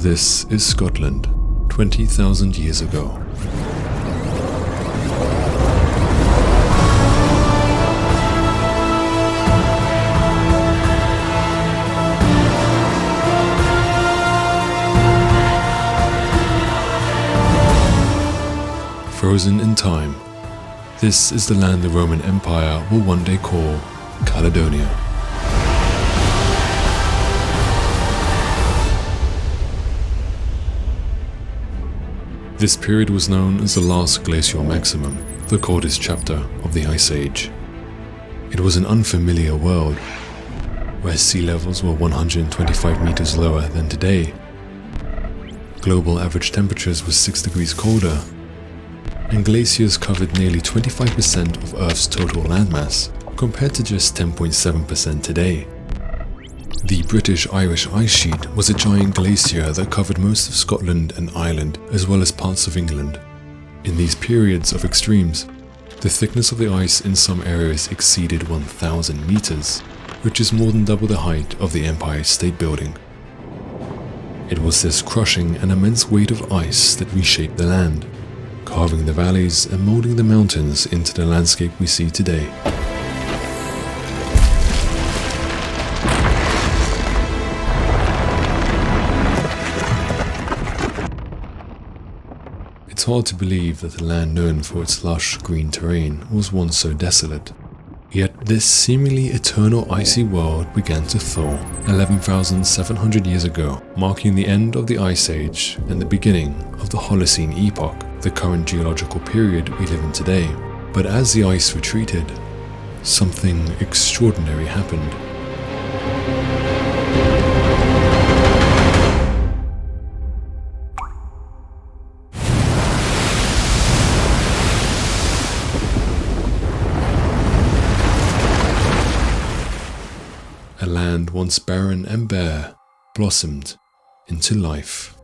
This is Scotland, 20,000 years ago. Frozen in time, this is the land the Roman Empire will one day call Caledonia. This period was known as the last glacial maximum, the coldest chapter of the Ice Age. It was an unfamiliar world, where sea levels were 125 meters lower than today. Global average temperatures were 6 degrees colder, and glaciers covered nearly 25% of Earth's total landmass, compared to just 10.7% today. The British-Irish ice sheet was a giant glacier that covered most of Scotland and Ireland, as well as parts of England. In these periods of extremes, the thickness of the ice in some areas exceeded 1,000 meters, which is more than double the height of the Empire State Building. It was this crushing and immense weight of ice that reshaped the land, carving the valleys and molding the mountains into the landscape we see today. It's hard to believe that the land known for its lush green terrain was once so desolate. Yet this seemingly eternal icy world began to thaw 11,700 years ago, marking the end of the Ice Age and the beginning of the Holocene epoch, the current geological period we live in today. But as the ice retreated, something extraordinary happened. A land once barren and bare blossomed into life.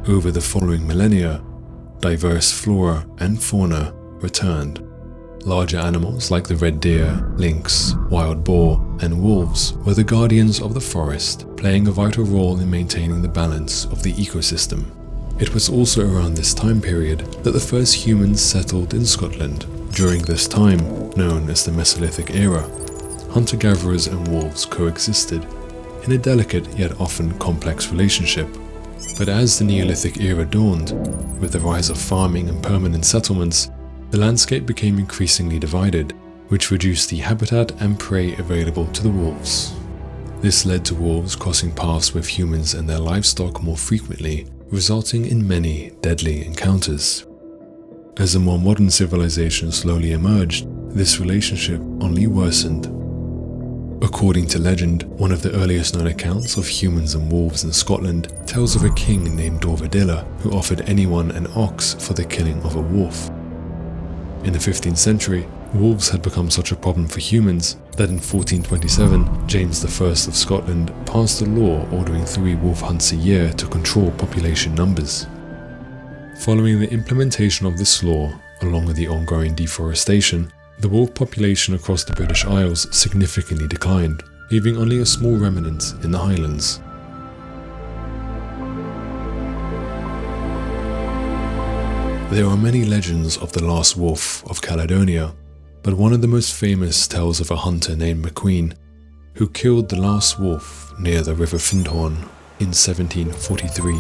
Over the following millennia, diverse flora and fauna returned. Larger animals like the red deer, lynx, wild boar, and wolves were the guardians of the forest, playing a vital role in maintaining the balance of the ecosystem. It was also around this time period that the first humans settled in Scotland. During this time, known as the Mesolithic era, hunter-gatherers and wolves coexisted in a delicate yet often complex relationship. But as the Neolithic era dawned, with the rise of farming and permanent settlements, the landscape became increasingly divided, which reduced the habitat and prey available to the wolves. This led to wolves crossing paths with humans and their livestock more frequently, resulting in many deadly encounters. As a more modern civilization slowly emerged, this relationship only worsened. According to legend, one of the earliest known accounts of humans and wolves in Scotland tells of a king named Dorvadilla who offered anyone an ox for the killing of a wolf. In the 15th century, wolves had become such a problem for humans that in 1427, James I of Scotland passed a law ordering 3 wolf hunts a year to control population numbers. Following the implementation of this law, along with the ongoing deforestation, the wolf population across the British Isles significantly declined, leaving only a small remnant in the Highlands. There are many legends of the Last Wolf of Caledonia, but one of the most famous tells of a hunter named McQueen, who killed the last wolf near the River Findhorn in 1743.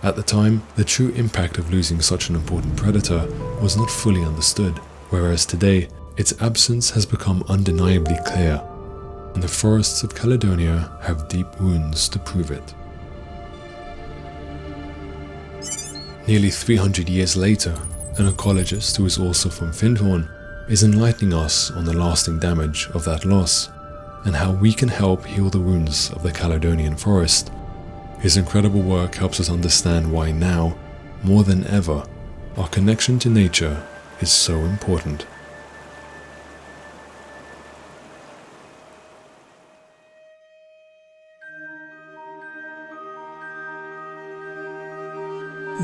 At the time, the true impact of losing such an important predator was not fully understood, whereas today, its absence has become undeniably clear, and the forests of Caledonia have deep wounds to prove it. Nearly 300 years later, an ecologist who is also from Findhorn is enlightening us on the lasting damage of that loss and how we can help heal the wounds of the Caledonian Forest. His incredible work helps us understand why now, more than ever, our connection to nature is so important.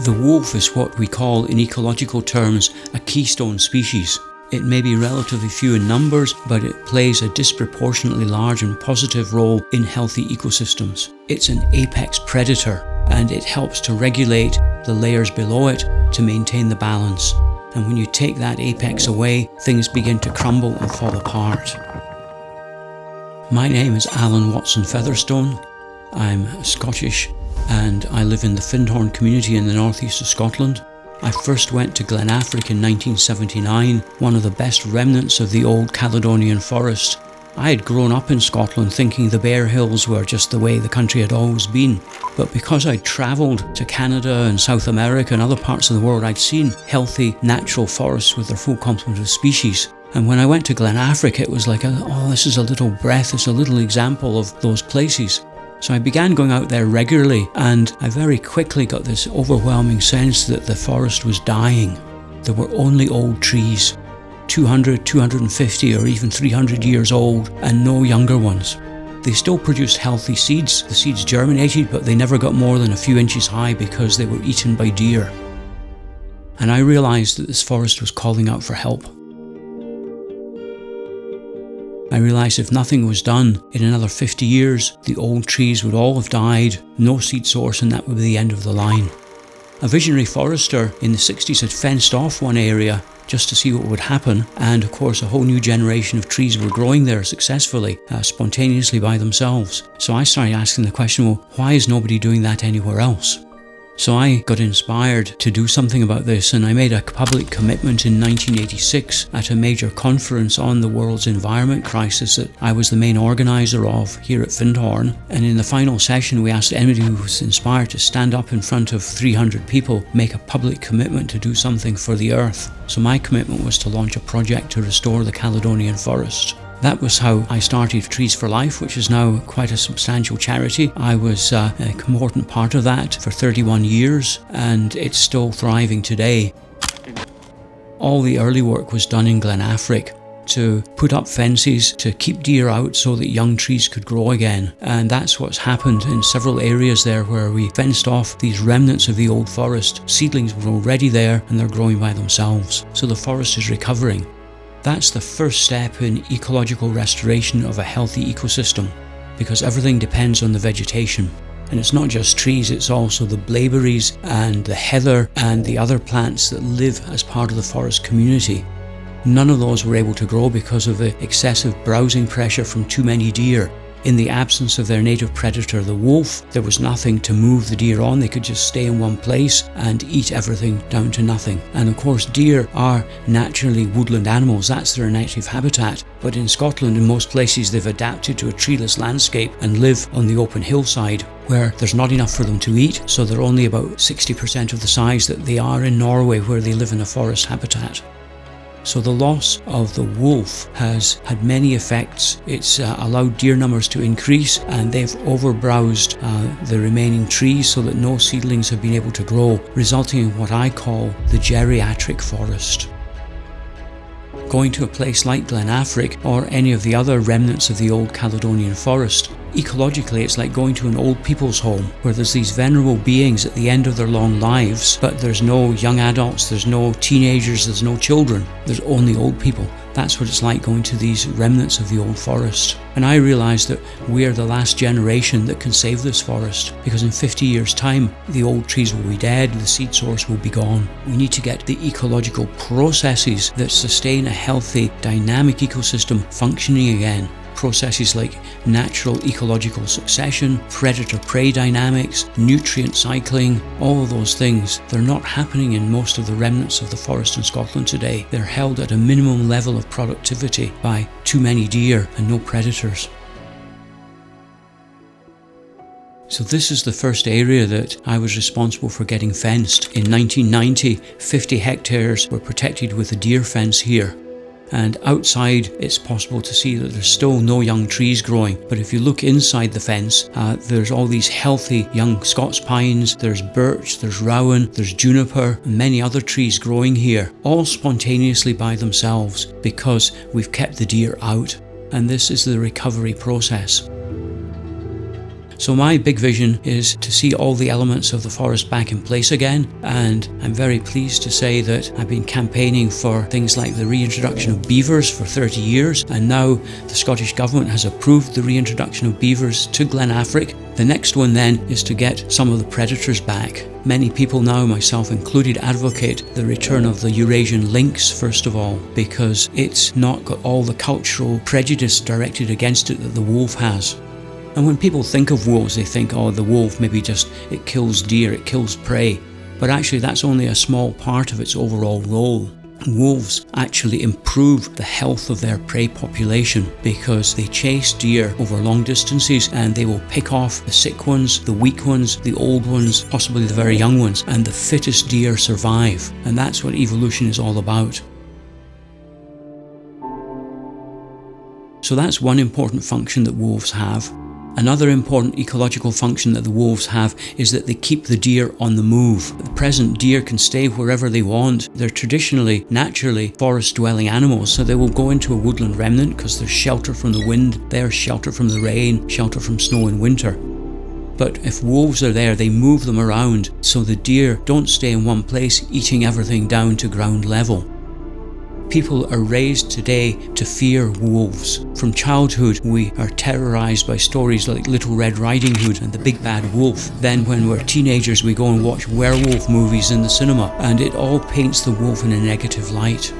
The wolf is what we call in ecological terms a keystone species. It may be relatively few in numbers, but it plays a disproportionately large and positive role in healthy ecosystems. It's an apex predator, and it helps to regulate the layers below it to maintain the balance. And when you take that apex away, things begin to crumble and fall apart. My name is Alan Watson Featherstone. I'm Scottish, and I live in the Findhorn community in the northeast of Scotland. I first went to Glenafric in 1979, one of the best remnants of the old Caledonian Forest. I had grown up in Scotland thinking the bare hills were just the way the country had always been. But because I'd travelled to Canada and South America and other parts of the world, I'd seen healthy natural forests with their full complement of species. And when I went to Glenafric, it was like, this is a little breath, it's a little example of those places. So I began going out there regularly, and I very quickly got this overwhelming sense that the forest was dying. There were only old trees, 200, 250 or even 300 years old, and no younger ones. They still produced healthy seeds. The seeds germinated, but they never got more than a few inches high because they were eaten by deer. And I realized that this forest was calling out for help. I realised if nothing was done, in another 50 years, the old trees would all have died, no seed source, and that would be the end of the line. A visionary forester in the 60s had fenced off one area just to see what would happen, and of course a whole new generation of trees were growing there successfully, spontaneously by themselves. So I started asking the question, well, why is nobody doing that anywhere else? So I got inspired to do something about this, and I made a public commitment in 1986 at a major conference on the world's environment crisis that I was the main organiser of here at Findhorn. And in the final session, we asked anybody who was inspired to stand up in front of 300 people, make a public commitment to do something for the earth. So my commitment was to launch a project to restore the Caledonian Forest. That was how I started Trees for Life, which is now quite a substantial charity. I was an important part of that for 31 years, and it's still thriving today. All the early work was done in Glenafric to put up fences to keep deer out so that young trees could grow again. And that's what's happened in several areas there where we fenced off these remnants of the old forest. Seedlings were already there and they're growing by themselves. So the forest is recovering. That's the first step in ecological restoration of a healthy ecosystem, because everything depends on the vegetation. And it's not just trees, it's also the blaeberries and the heather and the other plants that live as part of the forest community. None of those were able to grow because of the excessive browsing pressure from too many deer. In the absence of their native predator, the wolf, there was nothing to move the deer on. They could just stay in one place and eat everything down to nothing. And of course, deer are naturally woodland animals. That's their native habitat. But in Scotland, in most places, they've adapted to a treeless landscape and live on the open hillside where there's not enough for them to eat. So they're only about 60% of the size that they are in Norway, where they live in a forest habitat. So the loss of the wolf has had many effects. It's allowed deer numbers to increase, and they've overbrowsed the remaining trees so that no seedlings have been able to grow, resulting in what I call the geriatric forest. Going to a place like Glenafric or any of the other remnants of the old Caledonian Forest, ecologically it's like going to an old people's home where there's these venerable beings at the end of their long lives, but there's no young adults, there's no teenagers, there's no children, there's only old people. That's what it's like going to these remnants of the old forest. And I realised that we're the last generation that can save this forest, because in 50 years' time, the old trees will be dead, the seed source will be gone. We need to get the ecological processes that sustain a healthy, dynamic ecosystem functioning again. Processes like natural ecological succession, predator-prey dynamics, nutrient cycling, all of those things, they're not happening in most of the remnants of the forest in Scotland today. They're held at a minimum level of productivity by too many deer and no predators. So this is the first area that I was responsible for getting fenced. In 1990, 50 hectares were protected with a deer fence here. And outside, it's possible to see that there's still no young trees growing. But if you look inside the fence, there's all these healthy young Scots pines, there's birch, there's rowan, there's juniper, and many other trees growing here, all spontaneously by themselves because we've kept the deer out. And this is the recovery process. So my big vision is to see all the elements of the forest back in place again, and I'm very pleased to say that I've been campaigning for things like the reintroduction of beavers for 30 years, and now the Scottish Government has approved the reintroduction of beavers to Glen Affric. The next one then is to get some of the predators back. Many people now, myself included, advocate the return of the Eurasian lynx first of all, because it's not got all the cultural prejudice directed against it that the wolf has. And when people think of wolves, they think, oh, the wolf maybe just, it kills deer, it kills prey. But actually that's only a small part of its overall role. Wolves actually improve the health of their prey population because they chase deer over long distances and they will pick off the sick ones, the weak ones, the old ones, possibly the very young ones, and the fittest deer survive. And that's what evolution is all about. So that's one important function that wolves have. Another important ecological function that the wolves have is that they keep the deer on the move. At the present, deer can stay wherever they want. They're traditionally, naturally, forest-dwelling animals, so they will go into a woodland remnant because there's shelter from the wind, there's shelter from the rain, shelter from snow in winter. But if wolves are there, they move them around, so the deer don't stay in one place, eating everything down to ground level. People are raised today to fear wolves. From childhood, we are terrorised by stories like Little Red Riding Hood and the Big Bad Wolf. Then when we're teenagers, we go and watch werewolf movies in the cinema, and it all paints the wolf in a negative light.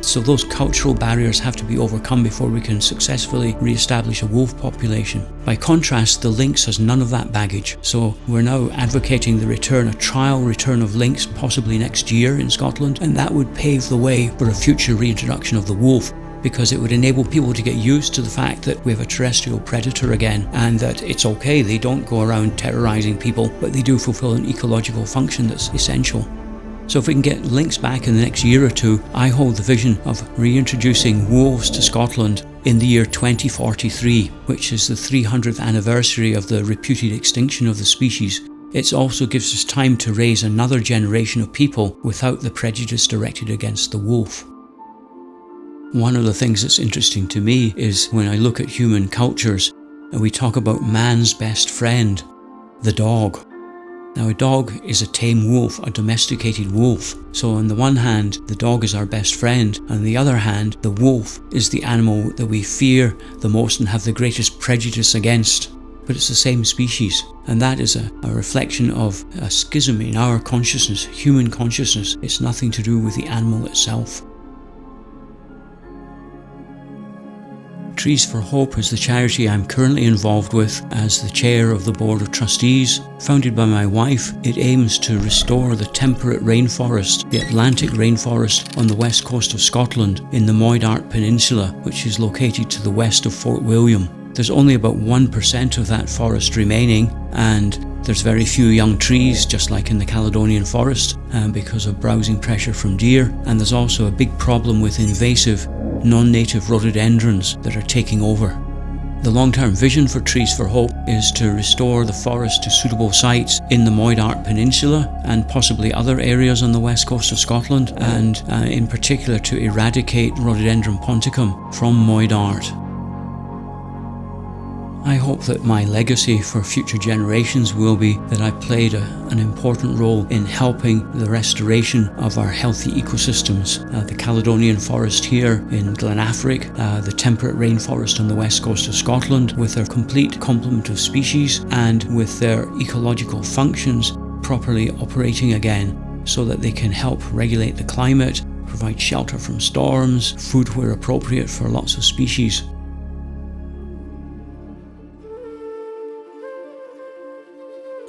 So those cultural barriers have to be overcome before we can successfully re-establish a wolf population. By contrast, the lynx has none of that baggage. So we're now advocating a trial return of lynx, possibly next year in Scotland, and that would pave the way for a future reintroduction of the wolf, because it would enable people to get used to the fact that we have a terrestrial predator again, and that it's okay, they don't go around terrorising people, but they do fulfil an ecological function that's essential. So if we can get lynx back in the next year or two, I hold the vision of reintroducing wolves to Scotland in the year 2043, which is the 300th anniversary of the reputed extinction of the species. It also gives us time to raise another generation of people without the prejudice directed against the wolf. One of the things that's interesting to me is when I look at human cultures and we talk about man's best friend, the dog. Now a dog is a tame wolf, a domesticated wolf. So on the one hand, the dog is our best friend. On the other hand, the wolf is the animal that we fear the most and have the greatest prejudice against. But it's the same species. And that is a reflection of a schism in our consciousness, human consciousness. It's nothing to do with the animal itself. Trees for Hope is the charity I'm currently involved with as the chair of the Board of Trustees. Founded by my wife, it aims to restore the temperate rainforest, the Atlantic rainforest on the west coast of Scotland in the Moidart Peninsula, which is located to the west of Fort William. There's only about 1% of that forest remaining, and there's very few young trees, just like in the Caledonian Forest, because of browsing pressure from deer. And there's also a big problem with invasive non-native rhododendrons that are taking over. The long-term vision for Trees for Hope is to restore the forest to suitable sites in the Moidart Peninsula and possibly other areas on the west coast of Scotland, and in particular to eradicate Rhododendron ponticum from Moidart. I hope that my legacy for future generations will be that I played an important role in helping the restoration of our healthy ecosystems. The Caledonian Forest here in Glen Affric, the temperate rainforest on the west coast of Scotland with their complete complement of species and with their ecological functions properly operating again so that they can help regulate the climate, provide shelter from storms, food where appropriate for lots of species.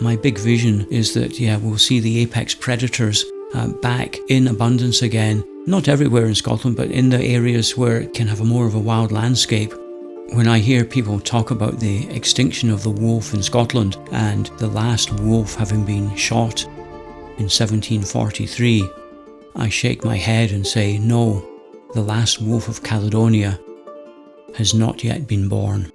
My big vision is that, we'll see the apex predators back in abundance again. Not everywhere in Scotland, but in the areas where it can have more of a wild landscape. When I hear people talk about the extinction of the wolf in Scotland and the last wolf having been shot in 1743, I shake my head and say, no, the last wolf of Caledonia has not yet been born.